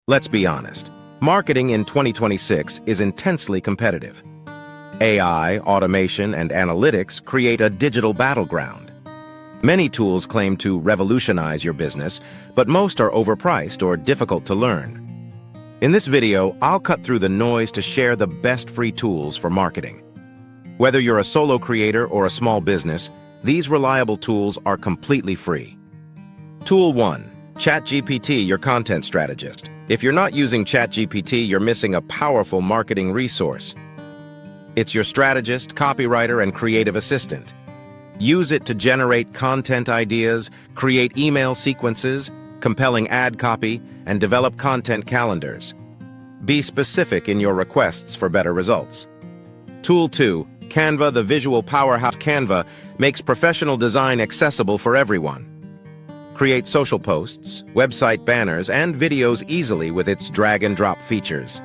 Let's be honest. Marketing in 2026 is intensely competitive. AI, automation, and analytics create a digital battleground. Many tools claim to revolutionize your business, but most are overpriced or difficult to learn. In this video, I'll cut through the noise to share the best free tools for marketing. Whether you're a solo creator or a small business, these reliable tools are completely free. Tool 1. ChatGPT, your content strategist. If you're not using ChatGPT, you're missing a powerful marketing resource. It's your strategist, copywriter, and creative assistant. Use it to generate content ideas, create email sequences, compelling ad copy, and develop content calendars. Be specific in your requests for better results. Tool 2. Canva, the visual powerhouse. Canva makes professional design accessible for everyone. Create social posts, website banners, and videos easily with its drag-and-drop features.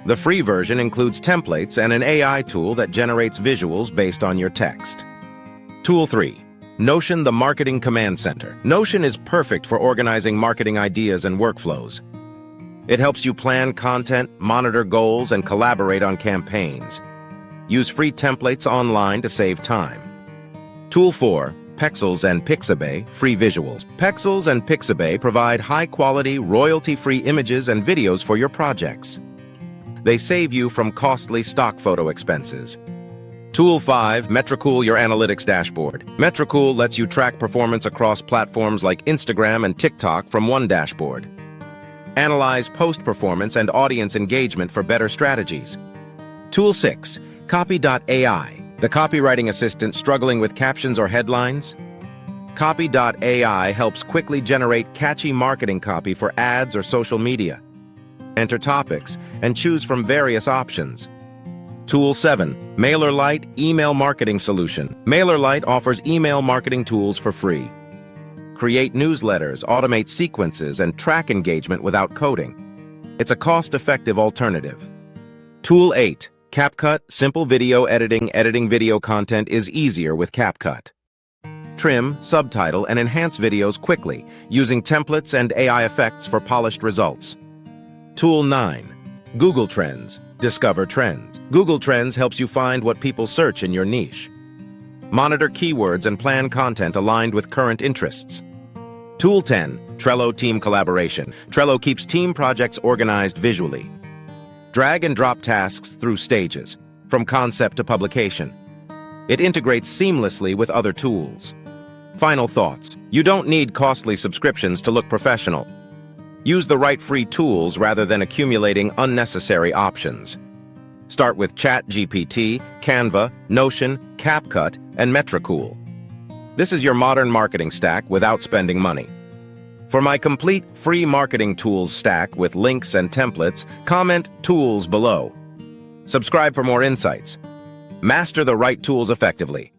The free version includes templates and an AI tool that generates visuals based on your text. Tool 3. Notion, the marketing command center. Notion is perfect for organizing marketing ideas and workflows. It helps you plan content, monitor goals, and collaborate on campaigns. Use free templates online to save time. Tool 4. Pexels and Pixabay, free visuals. Pexels and Pixabay provide high-quality, royalty-free images and videos for your projects. They save you from costly stock photo expenses. Tool 5. Metricool, your analytics dashboard. Metricool lets you track performance across platforms like Instagram and TikTok from one dashboard. Analyze post performance and audience engagement for better strategies. Tool 6. Copy.ai, the copywriting assistant struggling with captions or headlines. Copy.ai helps quickly generate catchy marketing copy for ads or social media. Enter topics and choose from various options. Tool 7. MailerLite Email Marketing Solution. MailerLite offers email marketing tools for free. Create newsletters, automate sequences, and track engagement without coding. It's a cost-effective alternative. Tool 8. CapCut, simple video editing. Editing video content is easier with CapCut. Trim, subtitle, and enhance videos quickly, using templates and AI effects for polished results. Tool 9. Google Trends. Discover trends. Google Trends helps you find what people search in your niche. Monitor keywords and plan content aligned with current interests. Tool 10. Trello Team Collaboration. Trello keeps team projects organized visually. Drag and drop tasks through stages, from concept to publication. It integrates seamlessly with other tools. Final thoughts. You don't need costly subscriptions to look professional. Use the right free tools rather than accumulating unnecessary options. Start with ChatGPT, Canva, Notion, CapCut, and Metricool. This is your modern marketing stack without spending money. For my complete free marketing tools stack with links and templates, comment tools below. Subscribe for more insights. Master the right tools effectively.